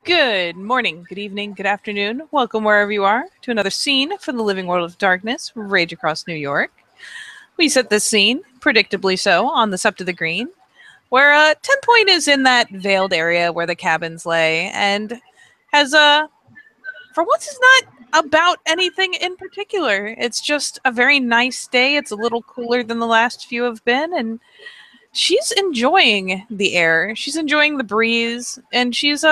Good morning, good evening, good afternoon. Welcome wherever you are to another scene from the living world of darkness, rage across New York. We set this scene, predictably so, on the Sept of the Green, where 10 Point is in that veiled area where the cabins lay, and has, for once, is not about anything in particular. It's just a very nice day. It's a little cooler than the last few have been, and she's enjoying the air. She's enjoying the breeze, and she's,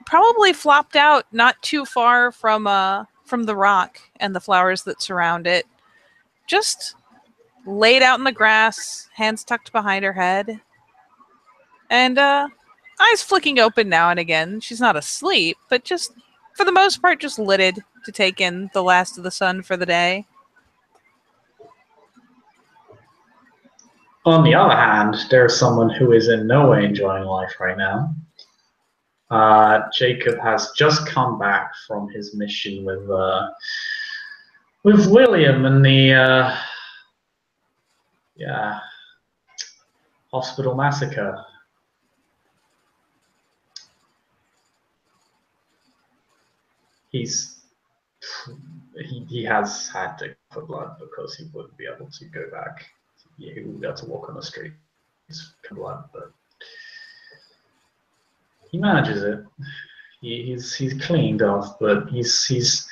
probably flopped out not too far from the rock and the flowers that surround it. Just laid out in the grass, hands tucked behind her head, and eyes flicking open now and again. She's not asleep, but just for the most part just lidded to take in the last of the sun for the day. On the other hand, there's someone who is in no way enjoying life right now. Jacob has just come back from his mission with William and the hospital massacre. He has had to put blood because he wouldn't be able to go back. He wouldn't be able to walk on the street. He's blood, but he manages it. He's cleaned off, but he's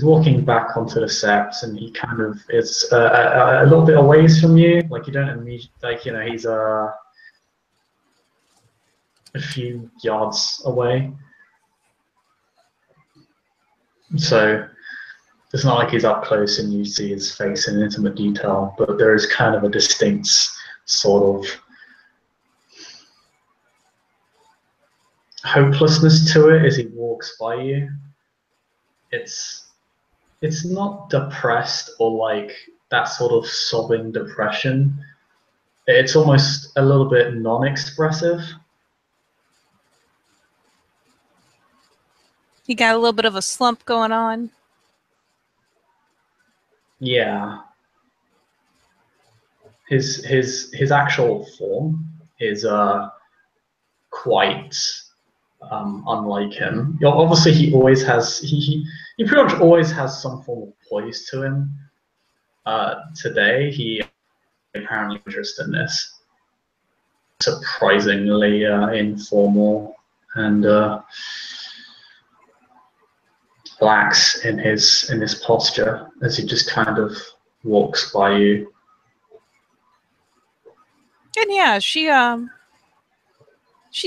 walking back onto the steps, and he kind of is a little bit away from you. Like you don't immediately, he's a few yards away. So it's not like he's up close and you see his face in intimate detail, but there is kind of a distinct sort of hopelessness to it as he walks by you. It's not depressed or like that sort of sobbing depression. It's almost a little bit non-expressive. He got a little bit of a slump going on. Yeah. His actual form is quite unlike him. Obviously, he always has he pretty much always has some form of poise to him. Today, he apparently interested in this. Surprisingly informal and lax in his posture as he just kind of walks by you. And yeah, she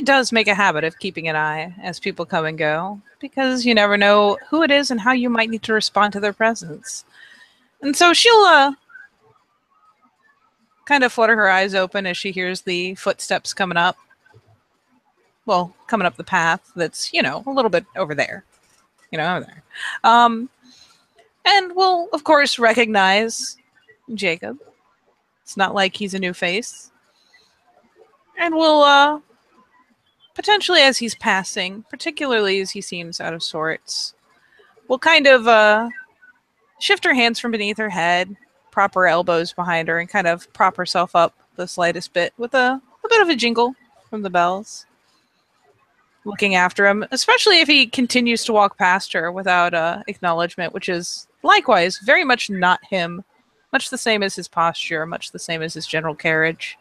does make a habit of keeping an eye as people come and go, because you never know who it is and how you might need to respond to their presence. And so she'll kind of flutter her eyes open as she hears the footsteps coming up. Well, coming up the path that's, a little bit over there. Over there. And we'll, of course, recognize Jacob. It's not like he's a new face. And we'll potentially, as he's passing, particularly as he seems out of sorts, we'll kind of shift her hands from beneath her head, prop her elbows behind her, and kind of prop herself up the slightest bit with a bit of a jingle from the bells. Looking after him, especially if he continues to walk past her without acknowledgement, which is likewise very much not him, much the same as his posture, much the same as his general carriage.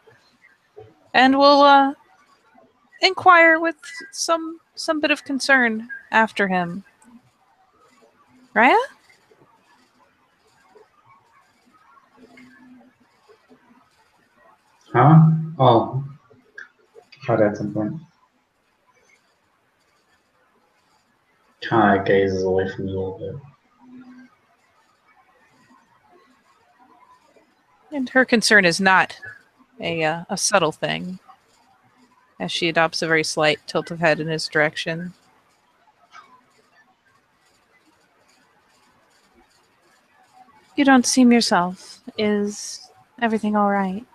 And we'll inquire with some bit of concern after him. Raya? Huh? Oh. Tried at some point. Kind of gazes away from you a little bit. And her concern is not a subtle thing, as she adopts a very slight tilt of head in his direction. You don't seem yourself. Is everything all right?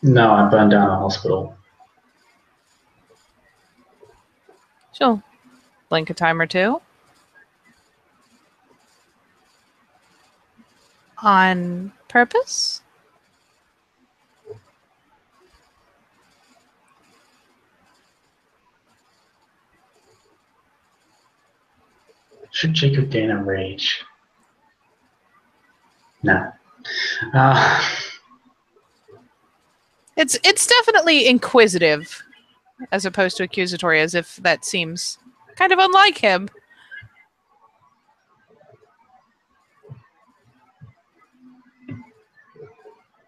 No, I burned down a hospital. She'll blink a time or two. On purpose? Should Jacob gain a rage? No. It's definitely inquisitive as opposed to accusatory, as if that seems kind of unlike him.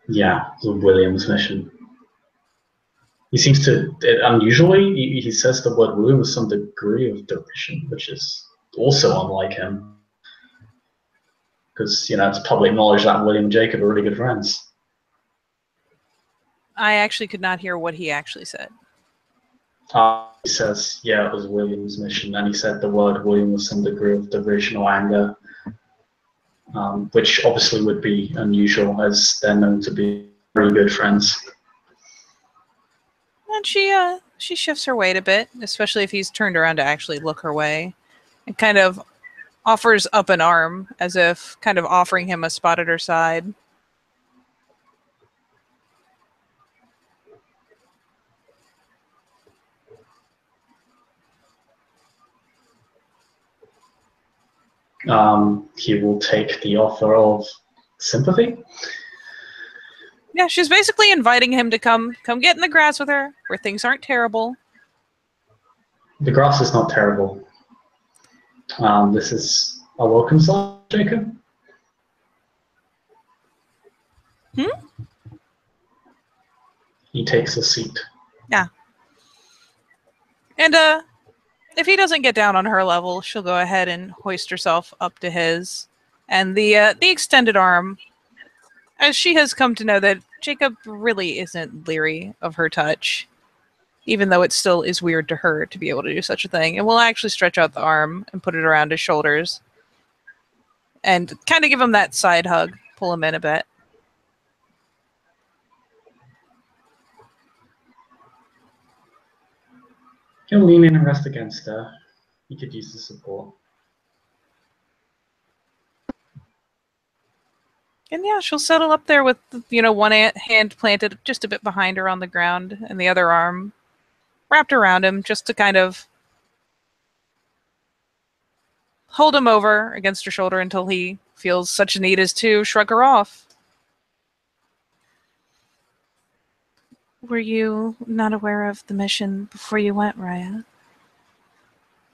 Yeah, the Williams mission. He seems to, unusually, he says the word William with some degree of derision, which is also unlike him. Because, it's public knowledge that William and Jacob are really good friends. I actually could not hear what he actually said. He says, yeah, it was William's mission, and he said the word William with some degree of derision or anger, which obviously would be unusual, as they're known to be very good friends. And she shifts her weight a bit, especially if he's turned around to actually look her way, and kind of offers up an arm, as if kind of offering him a spot at her side. He will take the offer of sympathy. Yeah, she's basically inviting him to come get in the grass with her, where things aren't terrible. The grass is not terrible. This is a welcome sign, Jacob. He takes a seat. Yeah. And if he doesn't get down on her level, she'll go ahead and hoist herself up to his. And the extended arm, as she has come to know that Jacob really isn't leery of her touch, even though it still is weird to her to be able to do such a thing, and will actually stretch out the arm and put it around his shoulders and kind of give him that side hug, pull him in a bit. He'll lean in and rest against her. He could use the support. And yeah, she'll settle up there with, one hand planted just a bit behind her on the ground and the other arm wrapped around him, just to kind of hold him over against her shoulder until he feels such a need as to shrug her off. Were you not aware of the mission before you went, Raya?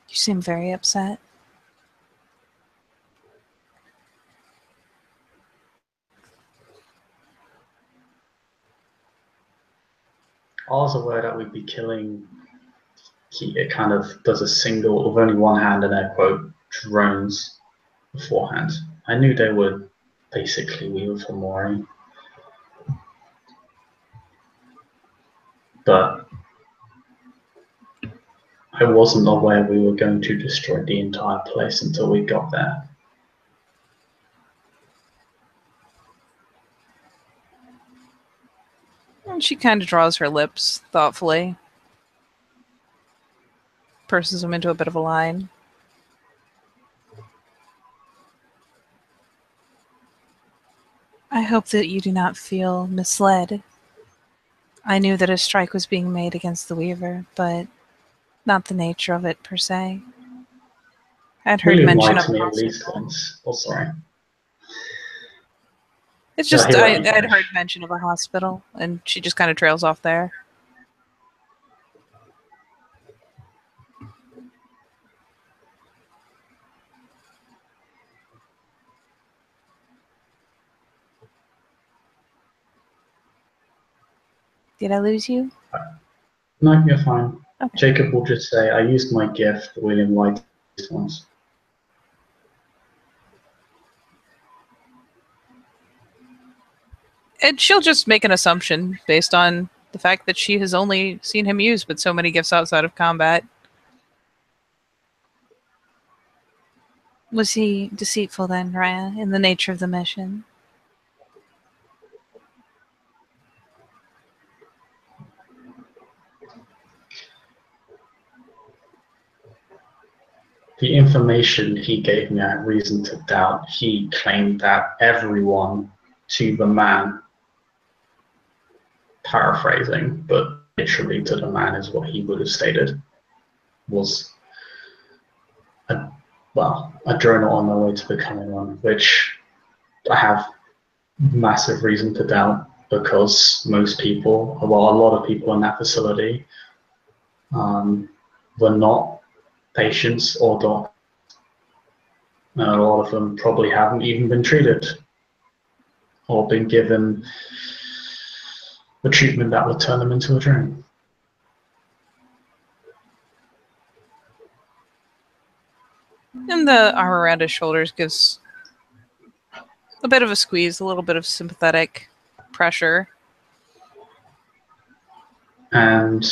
You seem very upset. I was aware that we'd be killing. It kind of does a single, with only one hand in air quote, drones beforehand. I knew they would basically leave for Mori. But I wasn't aware we were going to destroy the entire place until we got there. And she kind of draws her lips thoughtfully, purses them into a bit of a line. I hope that you do not feel misled. I knew that a strike was being made against the Weaver, but not the nature of it per se. I'd heard mention of me at least once. Oh, sorry. It's just I'd heard mention of a hospital, and she just kind of trails off there. Did I lose you? No, you're fine. Okay. Jacob will just say, I used my gift, William liked these ones. And she'll just make an assumption based on the fact that she has only seen him use with so many gifts outside of combat. Was he deceitful then, Raya, in the nature of the mission? The information he gave me, I had reason to doubt. He claimed that everyone, to the man, paraphrasing, but literally to the man is what he would have stated, was a drone on their way to becoming one, which I have massive reason to doubt, because most people, well, a lot of people in that facility were not patients or doctors. And a lot of them probably haven't even been treated or been given the treatment that would turn them into a drone. And the arm around his shoulders gives a bit of a squeeze, a little bit of sympathetic pressure. And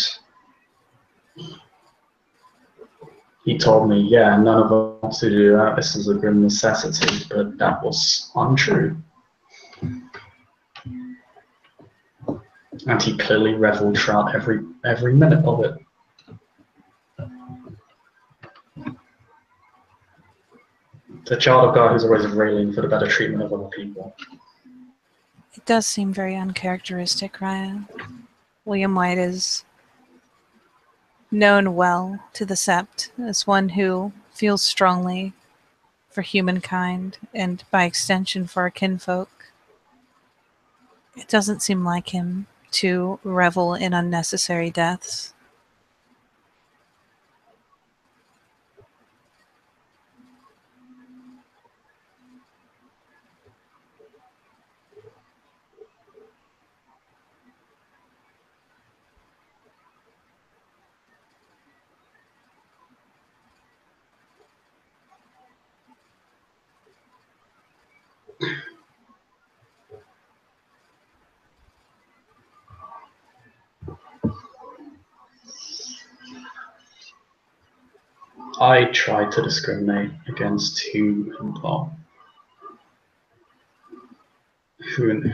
he told me, yeah, none of us wants to do that. This is a grim necessity, but that was untrue. And he clearly reveled throughout every minute of it. The child of God who's always railing for the better treatment of other people. It does seem very uncharacteristic, Ryan. William White is known well to the Sept as one who feels strongly for humankind and by extension for our kinfolk. It doesn't seem like him to revel in unnecessary deaths. I tried to discriminate against who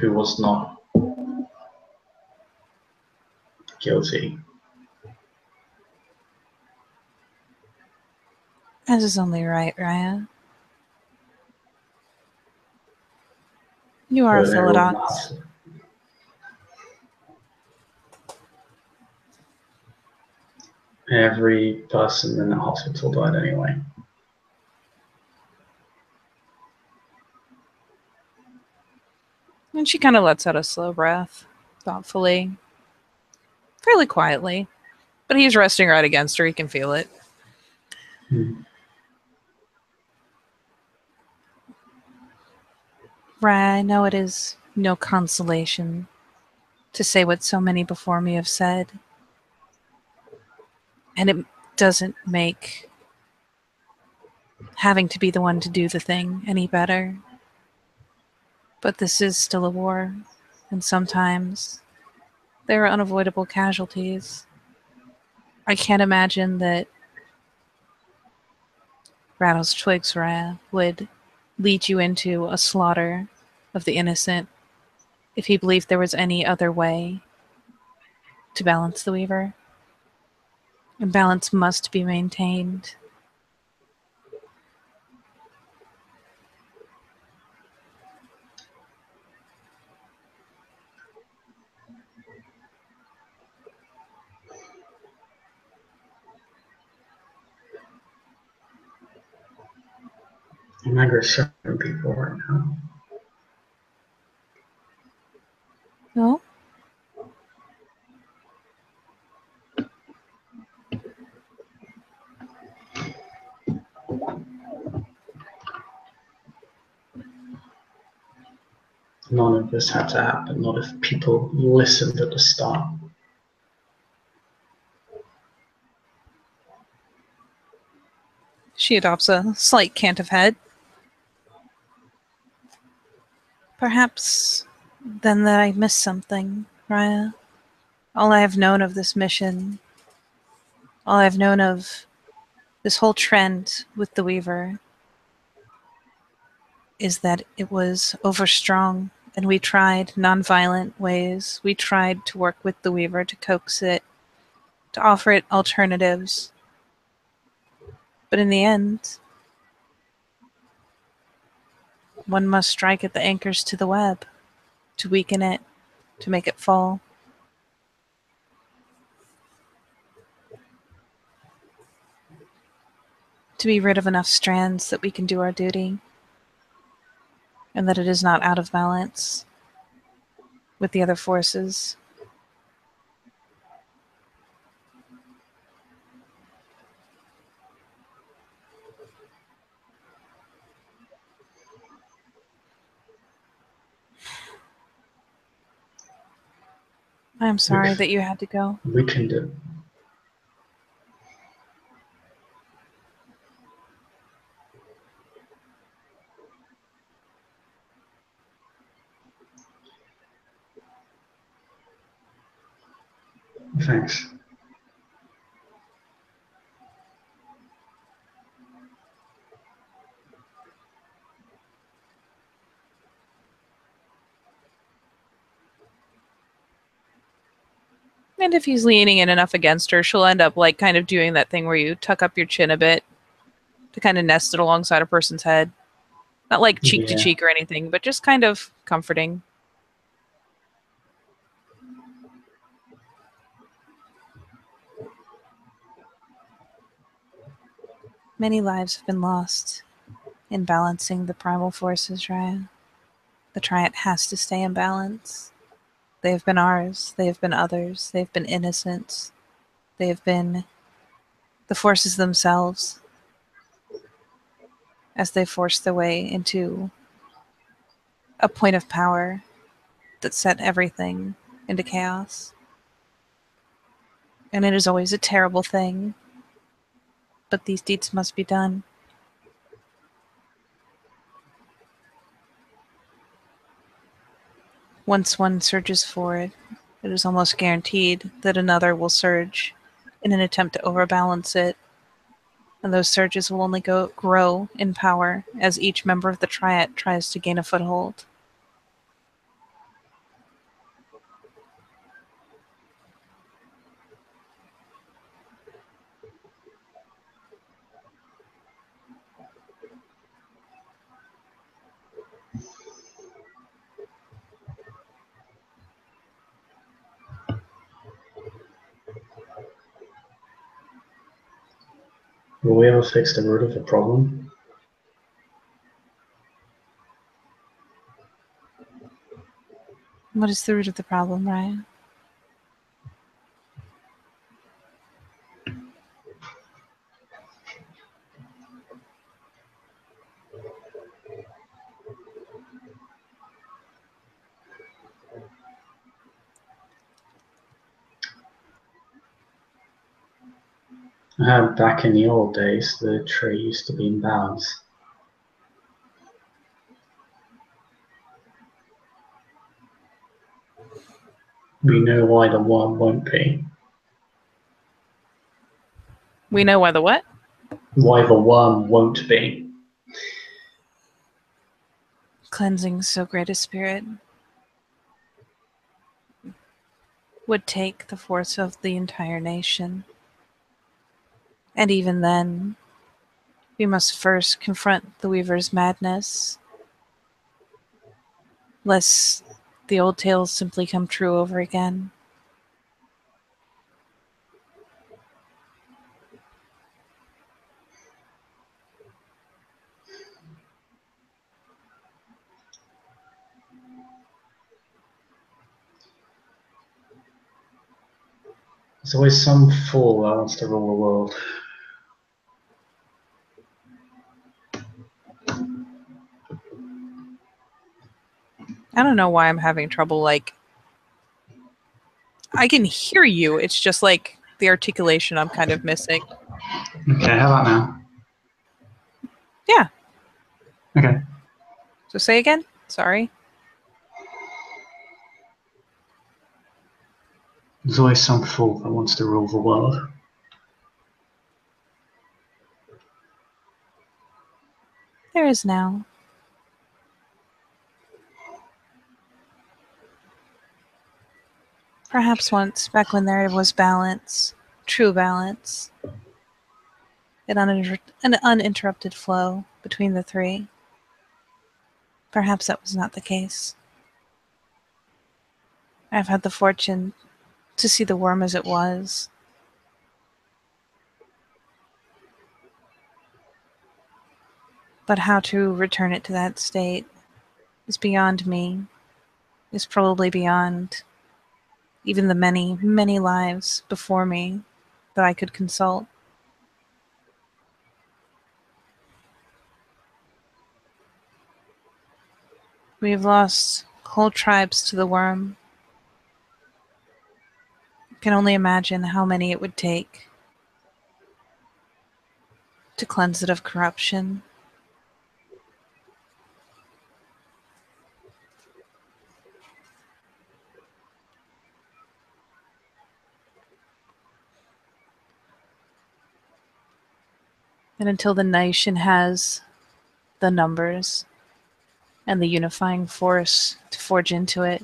was not guilty. As is only right, Raya. You are a fellow docs. Every person in the hospital died anyway. And she kind of lets out a slow breath, thoughtfully, fairly quietly. But he's resting right against her. He can feel it. Raya, I know it is no consolation to say what so many before me have said. And it doesn't make having to be the one to do the thing any better. But this is still a war, and sometimes there are unavoidable casualties. I can't imagine that Rattles Twigs Raya would lead you into a slaughter of the innocent if he believed there was any other way to balance the Weaver. And balance must be maintained. I'm angry at certain people right now. No? None of this had to happen, not if people listened at the start. She adopts a slight cant of head. Perhaps then that I missed something, Raya. All I have known of this mission, all I've known of this whole trend with the Weaver, is that it was overstrong, and we tried nonviolent ways. We tried to work with the Weaver to coax it, to offer it alternatives. But in the end, one must strike at the anchors to the web, to weaken it, to make it fall. to be rid of enough strands that we can do our duty, and that it is not out of balance with the other forces. I am sorry that you had to go. We can do. Thanks. And if he's leaning in enough against her, she'll end up like kind of doing that thing where you tuck up your chin a bit to kind of nest it alongside a person's head. Not like cheek to cheek or anything, but just kind of comforting. Many lives have been lost in balancing the primal forces, Raya. The Triad has to stay in balance. They have been ours. They have been others. They have been innocents. They have been the forces themselves as they forced their way into a point of power that set everything into chaos. And it is always a terrible thing, but these deeds must be done. Once one surges forward, it is almost guaranteed that another will surge in an attempt to overbalance it, and those surges will only grow in power as each member of the Triad tries to gain a foothold. Will we ever fix the root of the problem? What is the root of the problem, Ryan? I heard back in the old days the tree used to be in balance. We know why the worm won't be. We know why the what? Why the worm won't be. Cleansing so great a spirit would take the force of the entire nation. And even then, we must first confront the Weaver's madness, lest the old tales simply come true over again. There's always some fool that wants to rule the world. I don't know why I'm having trouble, like, I can hear you, it's just like the articulation I'm kind of missing. Okay, how about now? Yeah. Okay. So say again? Sorry. There's always some fool that wants to rule the world. There is now. Perhaps once, back when there was balance, true balance, an uninterrupted flow between the three. Perhaps that was not the case. I've had the fortune to see the worm as it was. But how to return it to that state is beyond me, is probably beyond even the many, many lives before me that I could consult. We have lost whole tribes to the worm. I can only imagine how many it would take to cleanse it of corruption. And until the nation has the numbers and the unifying force to forge into it,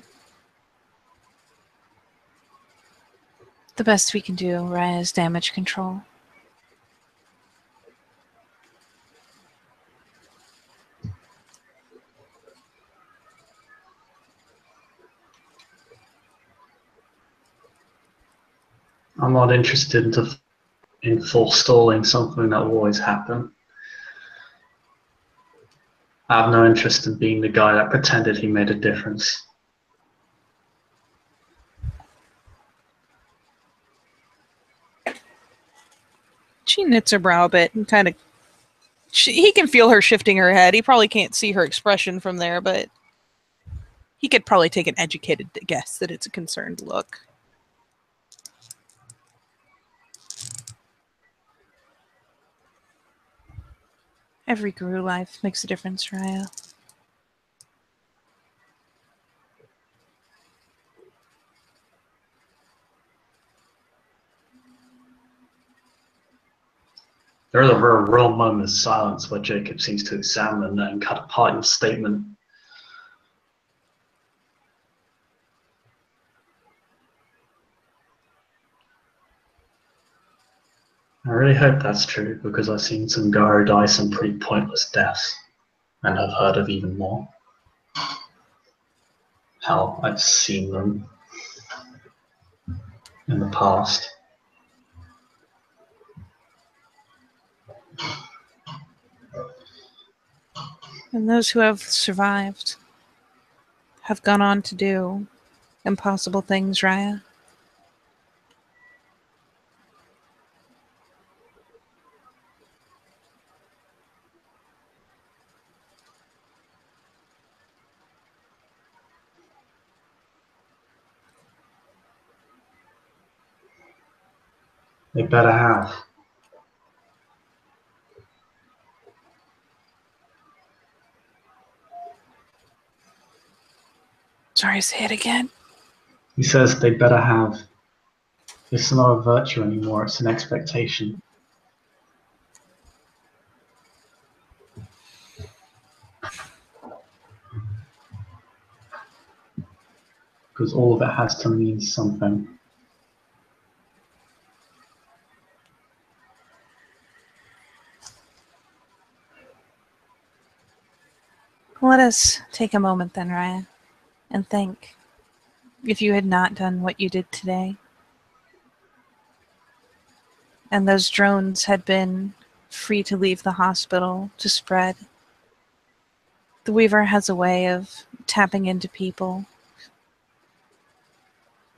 the best we can do, Raya, is damage control. I'm not interested in forestalling something that will always happen. I have no interest in being the guy that pretended he made a difference. She knits her brow a bit and kind of... he can feel her shifting her head. He probably can't see her expression from there, but he could probably take an educated guess that it's a concerned look. Every guru life makes a difference, Raya. There is a very real moment of silence where Jacob seems to examine and cut apart your statement. I really hope that's true, because I've seen some Garo die some pretty pointless deaths, and have heard of even more. Hell, I've seen them in the past. And those who have survived have gone on to do impossible things, Raya. They better have. Sorry, say it again. He says they better have. It's not a virtue anymore, it's an expectation. Because all of it has to mean something. Let us take a moment then, Raya, and think. If you had not done what you did today, and those drones had been free to leave the hospital to spread, the Weaver has a way of tapping into people.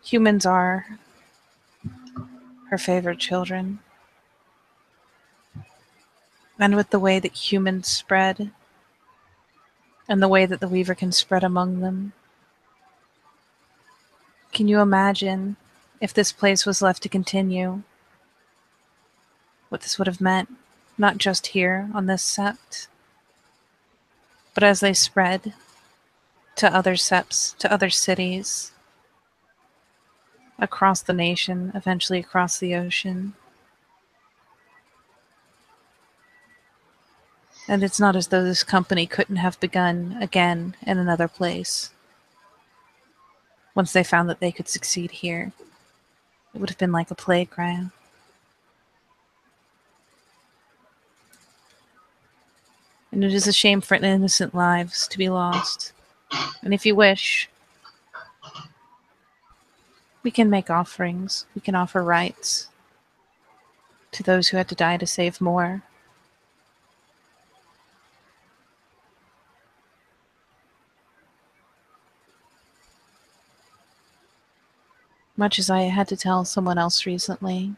Humans are her favorite children. And with the way that humans spread, and the way that the Weaver can spread among them, can you imagine if this place was left to continue, what this would have meant, not just here on this sept, but as they spread to other septs, to other cities, across the nation, eventually across the ocean. And it's not as though this company couldn't have begun again in another place. Once they found that they could succeed here, it would have been like a plague, Raya. And it is a shame for innocent lives to be lost. And if you wish, we can make offerings. We can offer rites to those who had to die to save more. much as I had to tell someone else recently.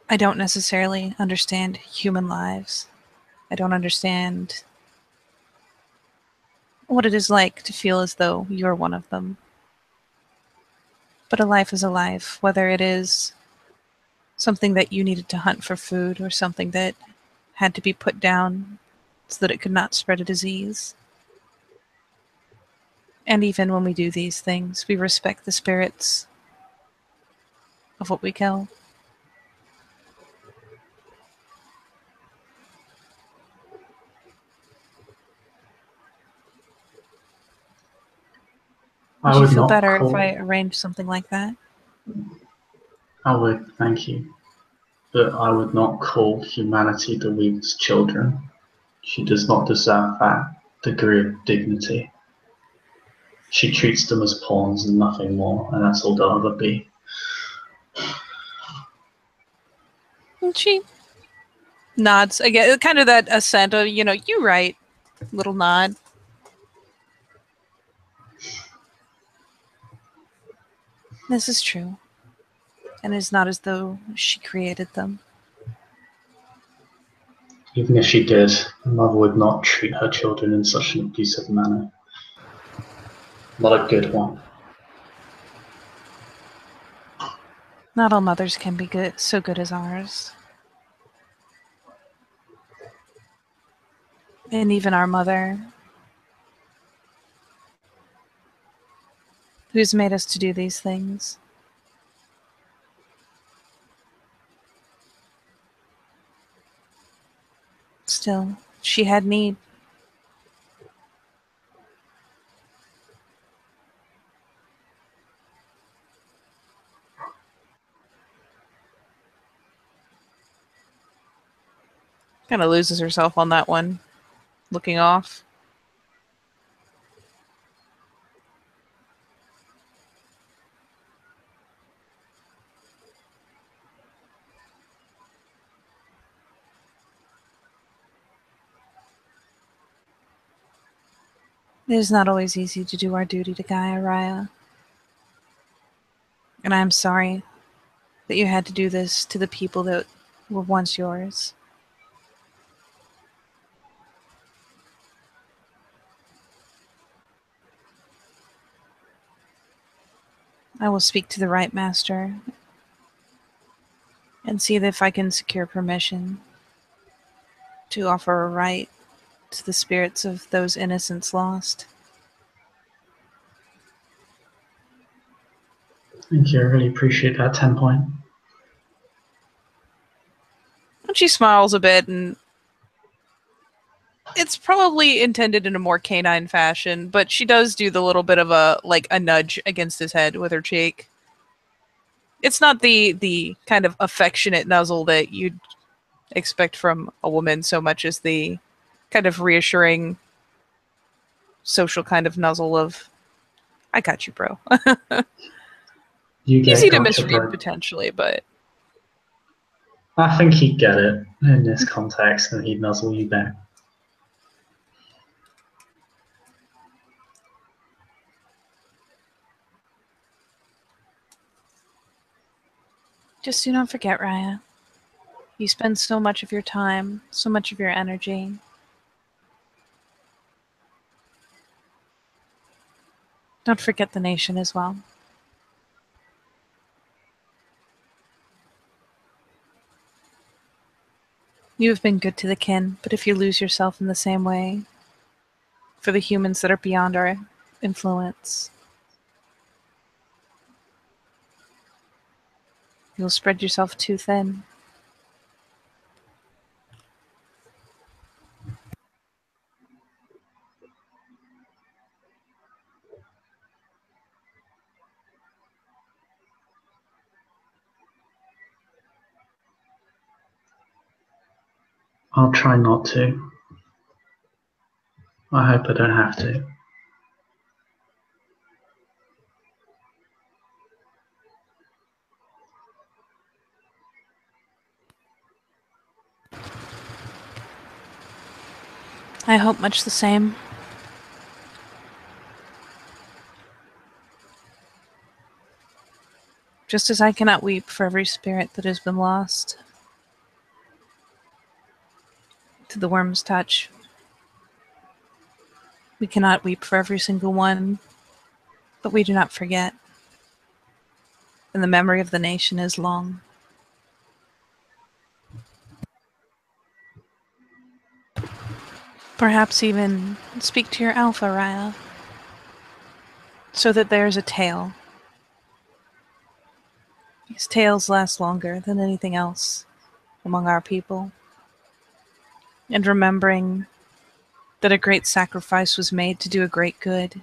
I don't necessarily understand human lives. I don't understand what it is like to feel as though you're one of them. But a life is a life, whether it is something that you needed to hunt for food or something that had to be put down so that it could not spread a disease. And even when we do these things, we respect the spirits of what we kill. Would you feel better if I arranged something like that? I would, thank you. But I would not call humanity the weakest children. She does not deserve that degree of dignity. She treats them as pawns and nothing more, and that's all they'll ever be. And she nods again, kind of that assent of, you're right, little nod. This is true. And it's not as though she created them. Even if she did, mother would not treat her children in such an abusive manner. Not a good one. Not all mothers can be so good as ours. And even our mother, who's made us to do these things, still, she had need. Kind of loses herself on that one, looking off. It is not always easy to do our duty to Gaia Raya. And I am sorry that you had to do this to the people that were once yours. I will speak to the right master and see if I can secure permission to offer a rite to the spirits of those innocents lost. Thank you, I really appreciate that 10 point. And she smiles a bit, and it's probably intended in a more canine fashion, but she does do the little bit of a nudge against his head with her cheek. It's not the kind of affectionate nuzzle that you'd expect from a woman so much as the kind of reassuring social kind of nuzzle of, I got you, bro. You get Easy to gotcha, misread bro. potentially, but I think he'd get it in this context and he'd nuzzle you back. just do not forget, Raya. You spend so much of your time, so much of your energy. Don't forget the nation as well. You have been good to the kin, but if you lose yourself in the same way, for the humans that are beyond our influence, you'll spread yourself too thin. I'll try not to. I hope I don't have to. I hope much the same. Just as I cannot weep for every spirit that has been lost to the worm's touch, we cannot weep for every single one, but we do not forget, and the memory of the nation is long. Perhaps even speak to your alpha, Raya, so that there's a tale. These tales last longer than anything else among our people. And remembering that a great sacrifice was made to do a great good.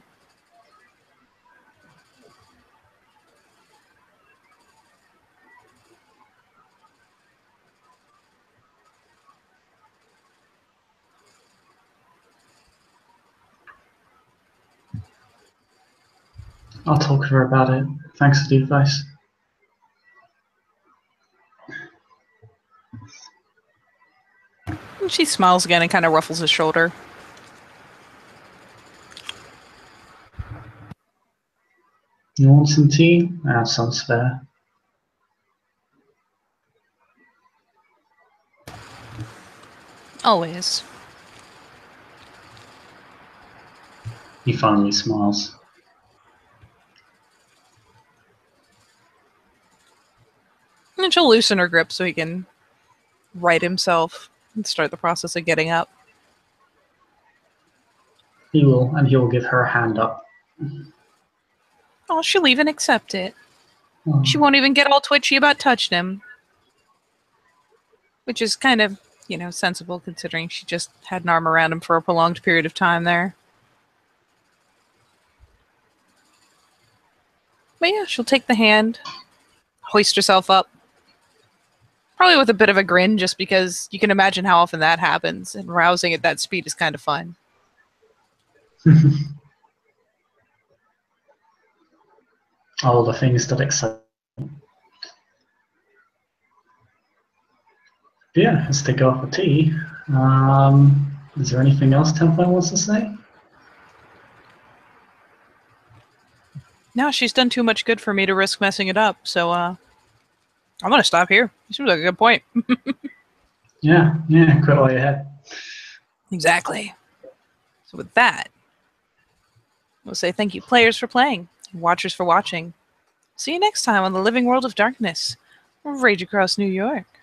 I'll talk to her about it. Thanks for the advice. And she smiles again and kind of ruffles his shoulder. You want some tea? I have some spare. Always. He finally smiles. And she'll loosen her grip so he can right himself and start the process of getting up. He will, and he will give her a hand up. Oh, she'll even accept it. Oh. She won't even get all twitchy about touching him. Which is kind of, sensible considering she just had an arm around him for a prolonged period of time there. But yeah, she'll take the hand, hoist herself up. Probably with a bit of a grin, just because you can imagine how often that happens, and rousing at that speed is kind of fun. All the things that excite. Yeah, let's take off for tea. Is there anything else Templar wants to say? No, she's done too much good for me to risk messing it up, so I'm gonna stop here. Seems like a good point. Yeah, quit while you're ahead. Exactly. So with that, we'll say thank you, players, for playing, watchers for watching. See you next time on the Living World of Darkness, Rage Across New York.